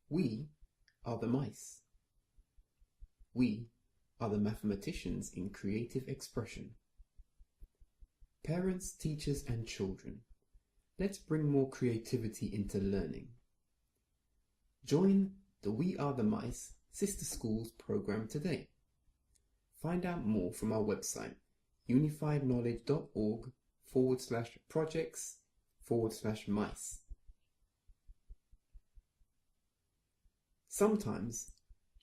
We are the mice. We are the mathematicians in creative expression. Parents, teachers, and children, let's bring more creativity into learning. Join the We Are the Mice Sister Schools program today. Find out more from our website, unifiedknowledge.org/projects/mice. Sometimes,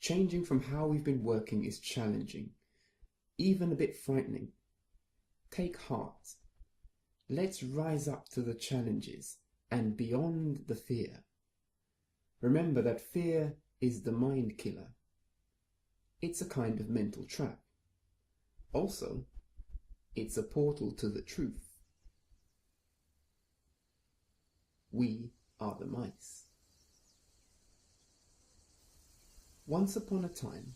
changing from how we've been working is challenging, even a bit frightening. Take heart. Let's rise up to the challenges and beyond the fear. Remember that fear is the mind killer. It's a kind of mental trap. Also, it's a portal to the truth. We are the mice. Once upon a time,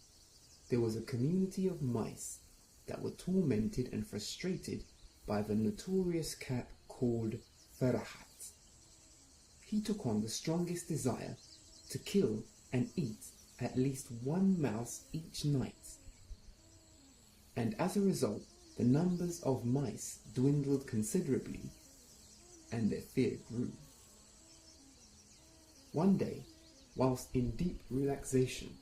there was a community of mice that were tormented and frustrated by the notorious cat called Ferahat. He took on the strongest desire to kill and eat at least one mouse each night. And as a result, the numbers of mice dwindled considerably and their fear grew. One day, whilst in deep relaxation,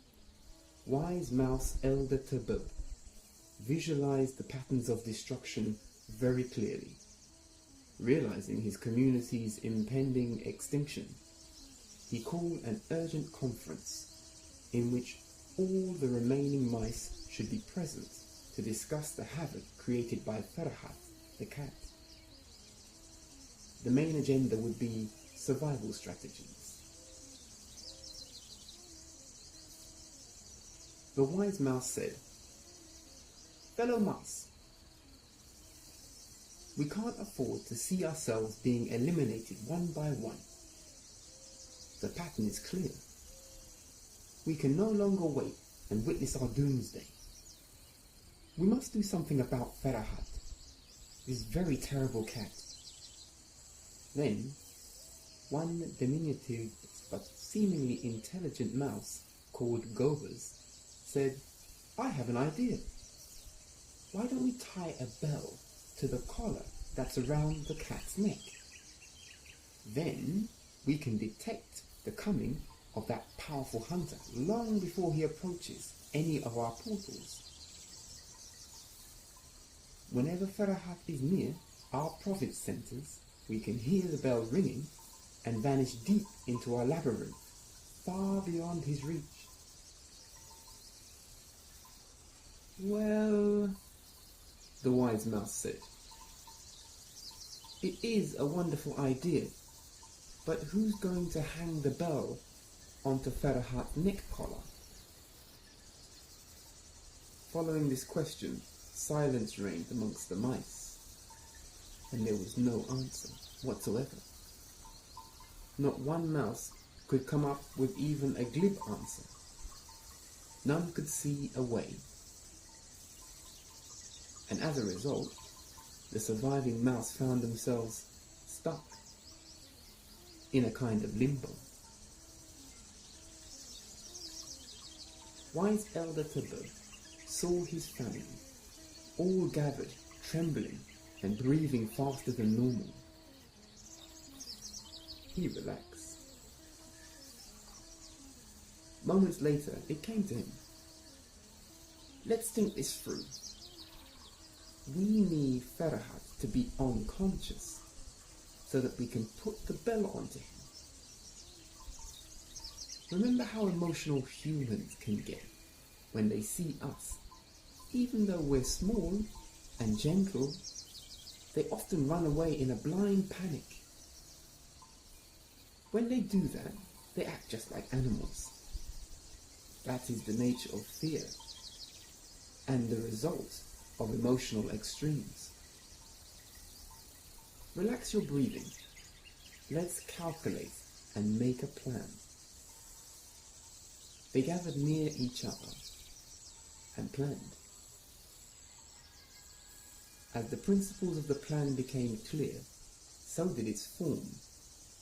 wise mouse Elder Taboo visualized the patterns of destruction very clearly. Realizing his community's impending extinction, he called an urgent conference in which all the remaining mice should be present to discuss the havoc created by Ferahat, the cat. The main agenda would be survival strategies. The wise mouse said, "Fellow mice, we can't afford to see ourselves being eliminated one by one. The pattern is clear. We can no longer wait and witness our doomsday. We must do something about Ferahat, this very terrible cat." Then, one diminutive but seemingly intelligent mouse called Gobers said, "I have an idea. Why don't we tie a bell to the collar that's around the cat's neck? Then we can detect the coming of that powerful hunter long before he approaches any of our portals. Whenever Ferahat is near our profit centers, we can hear the bell ringing and vanish deep into our labyrinth, far beyond his reach." "Well," the wise mouse said, "it is a wonderful idea, but who's going to hang the bell onto Ferahat's neck collar?" Following this question, silence reigned amongst the mice, and there was no answer whatsoever. Not one mouse could come up with even a glib answer. None could see a way. And as a result, the surviving mouse found themselves stuck in a kind of limbo. Wise Elder Taboo saw his family, all gathered, trembling and breathing faster than normal. He relaxed. Moments later, it came to him. "Let's think this through. We need Ferahat to be unconscious so that we can put the bell onto him. Remember how emotional humans can get when they see us. Even though we're small and gentle, they often run away in a blind panic. When they do that, they act just like animals. That is the nature of fear and the result of emotional extremes. Relax your breathing. Let's calculate and make a plan." They gathered near each other and planned. As the principles of the plan became clear, so did its form,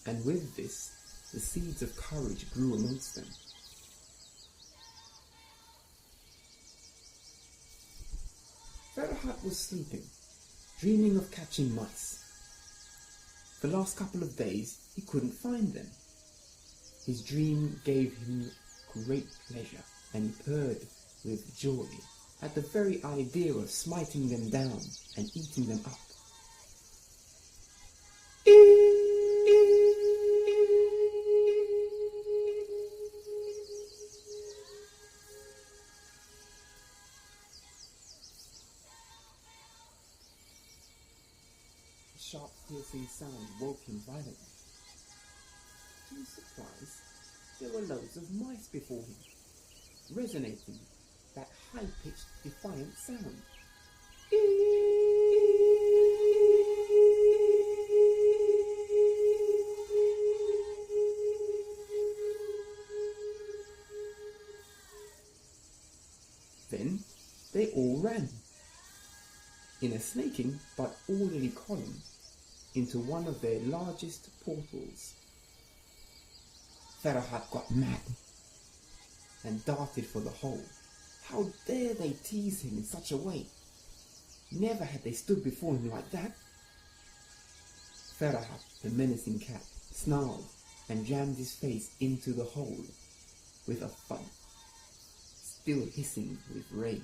and with this, the seeds of courage grew amongst them. Farhat was sleeping, dreaming of catching mice. The last couple of days he couldn't find them. His dream gave him great pleasure, and he purred with joy at the very idea of smiting them down and eating them up. A sharp, piercing sound woke him violently. To his surprise, there were loads of mice before him, resonating that high-pitched, defiant sound. Then they all ran, in a snaking but orderly column, into one of their largest portals. Farhat got mad and darted for the hole. How dare they tease him in such a way? Never had they stood before him like that. Farhat, the menacing cat, snarled and jammed his face into the hole with a thud, still hissing with rage.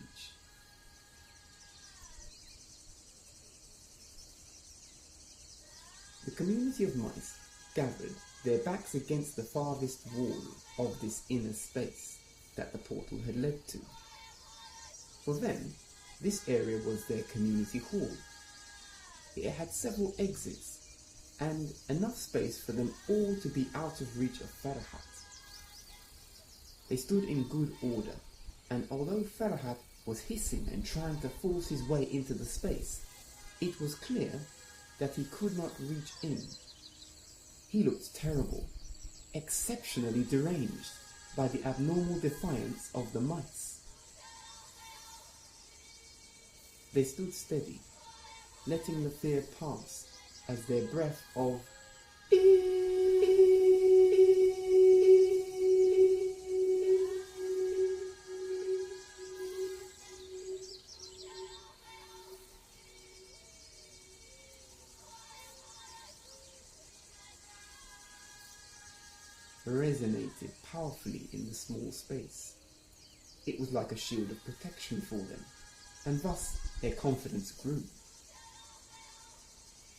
The community of mice gathered, their backs against the farthest wall of this inner space that the portal had led to. For them, this area was their community hall. It had several exits and enough space for them all to be out of reach of Farhat. They stood in good order, and although Farhat was hissing and trying to force his way into the space, it was clear that he could not reach in. He looked terrible, exceptionally deranged by the abnormal defiance of the mice. They stood steady, letting the fear pass as their breath of resonated powerfully in the small space. It was like a shield of protection for them, and thus their confidence grew.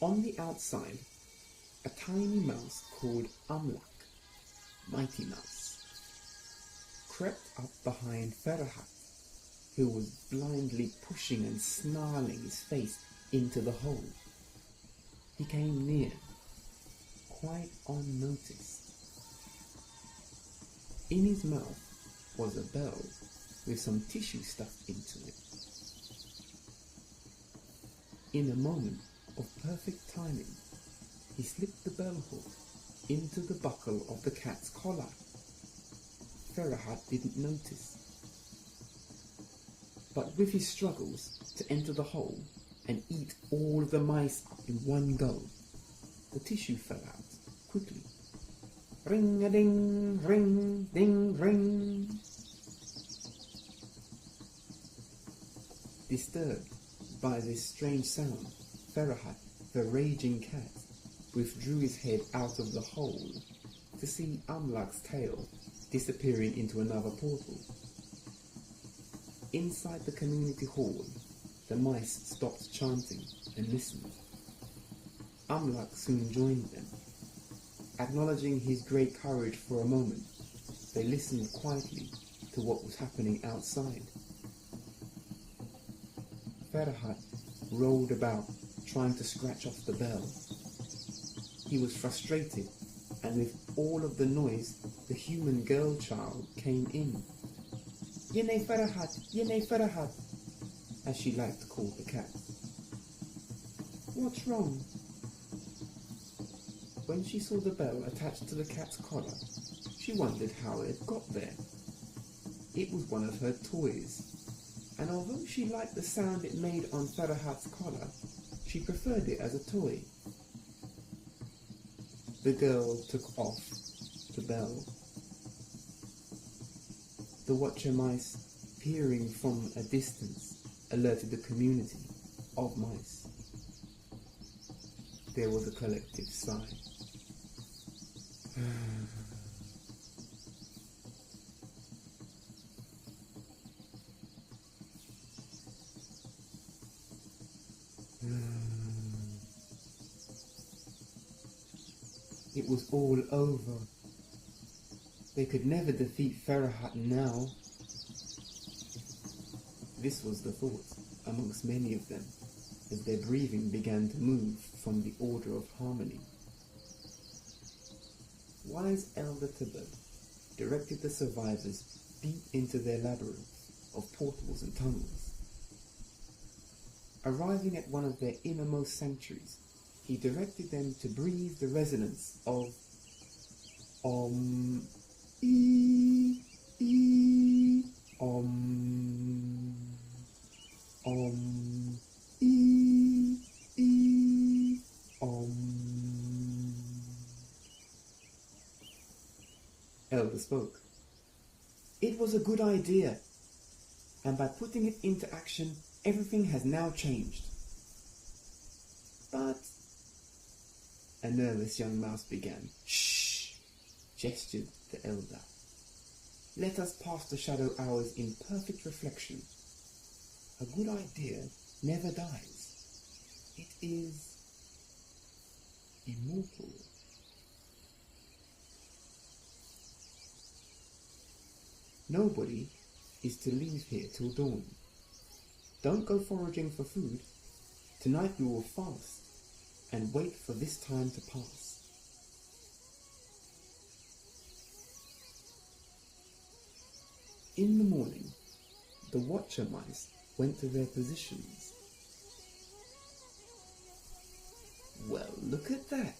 On the outside, a tiny mouse called Amlak, Mighty Mouse, crept up behind Farhat, who was blindly pushing and snarling his face into the hole. He came near, quite unnoticed. In his mouth was a bell with some tissue stuffed into it. In a moment of perfect timing, he slipped the bell hook into the buckle of the cat's collar. Farhat didn't notice. But with his struggles to enter the hole and eat all of the mice up in one go, the tissue fell out quickly. Ring-a-ding, ring, ding, ring. Disturbed by this strange sound, Farhat, the raging cat, withdrew his head out of the hole to see Amlak's tail disappearing into another portal. Inside the community hall, the mice stopped chanting and listened. Amlak soon joined them. Acknowledging his great courage for a moment, they listened quietly to what was happening outside. Farhat rolled about, trying to scratch off the bell. He was frustrated, and with all of the noise, the human girl child came in. Yene Farhat, as she liked to call the cat. What's wrong? When she saw the bell attached to the cat's collar, she wondered how it had got there. It was one of her toys, and although she liked the sound it made on Farhat's collar, she preferred it as a toy. The girl took off the bell. The watcher mice, peering from a distance, alerted the community of mice. There was a collective sigh. It was all over. They could never defeat Ferahat now. This was the thought amongst many of them as their breathing began to move from the order of harmony. Wise Elder Tibet directed the survivors deep into their labyrinth of portals and tunnels. Arriving at one of their innermost sanctuaries, he directed them to breathe the resonance of Om, E, Om, Om, E, Om. Elder spoke. It was a good idea, and by putting it into action, everything has now changed. But a nervous young mouse began. Shh, gestured the elder. Let us pass the shadow hours in perfect reflection. A good idea never dies. It is immortal. Nobody is to leave here till dawn. Don't go foraging for food. Tonight we will fast and wait for this time to pass. In the morning, the watcher mice went to their positions. Well, look at that.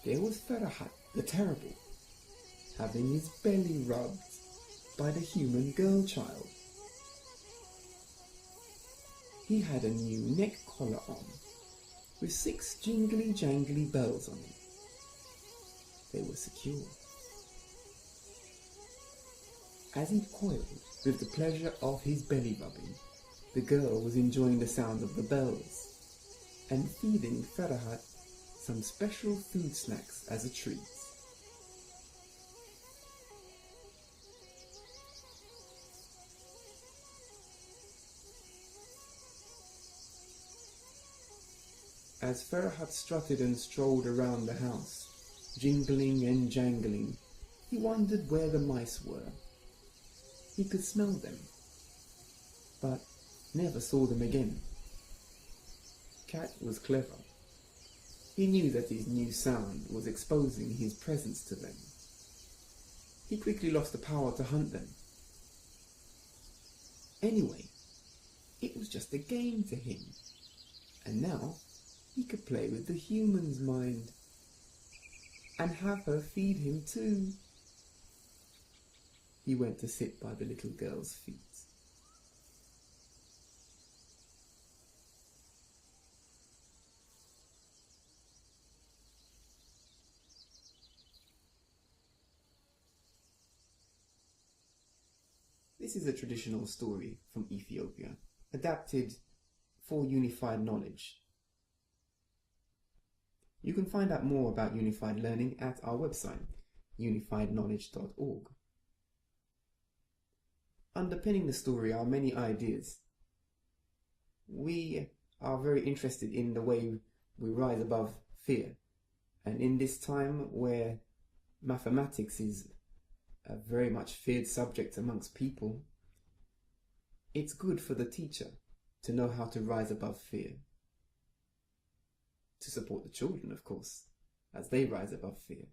There was Ferahat the Terrible, having his belly rubbed by the human girl child. He had a new neck collar on, with 6 jingly-jangly bells on it. They were secure. As he coiled with the pleasure of his belly rubbing, the girl was enjoying the sound of the bells and feeding Ferahat some special food snacks as a treat. As Ferahat strutted and strolled around the house, jingling and jangling, he wondered where the mice were. He could smell them, but never saw them again. Cat was clever. He knew that his new sound was exposing his presence to them. He quickly lost the power to hunt them. Anyway, it was just a game to him, and now he could play with the human's mind and have her feed him too. He went to sit by the little girl's feet. This is a traditional story from Ethiopia, adapted for unified knowledge. You can find out more about unified learning at our website, unifiedknowledge.org. Underpinning the story are many ideas. We are very interested in the way we rise above fear, and in this time where mathematics is a very much feared subject amongst people, it's good for the teacher to know how to rise above fear. To support the children, of course, as they rise above fear.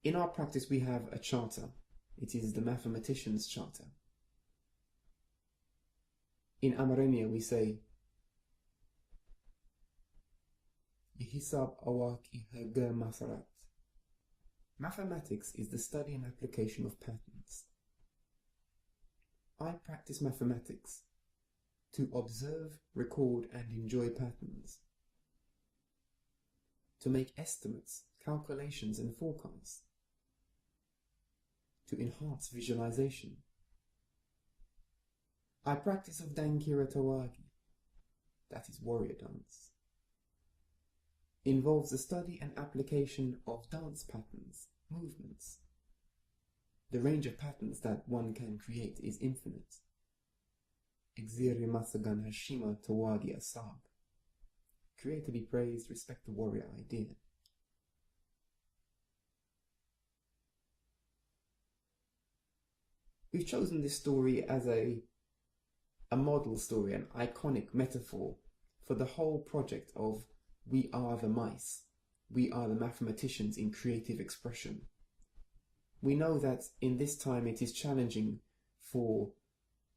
In our practice we have a charter. It is the Mathematicians Charter. In Amarenia we say, Yihisab awaki haga masarat. Mathematics is the study and application of patterns. I practice mathematics to observe, record and enjoy patterns, to make estimates calculations and forecasts, to enhance visualization. I practice of Dankira Tawagi, that is warrior dance. Involves the study and application of dance patterns, movements. The range of patterns that one can create is infinite. Exiri Masagan Hashima Tawagi Asab. Create to be praised, respect the warrior idea. We've chosen this story as a model story, an iconic metaphor for the whole project of we are the mice, we are the mathematicians in creative expression. We know that in this time it is challenging for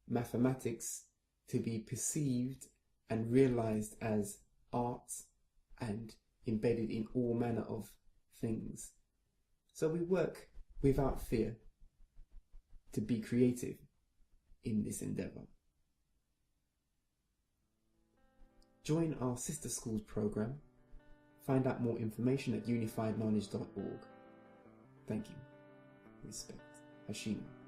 mathematics to be perceived and realized as art and embedded in all manner of things. So we work without fear to be creative in this endeavor. Join our Sister Schools program. Find out more information at unifiedknowledge.org. Thank you. Respect. Hashima.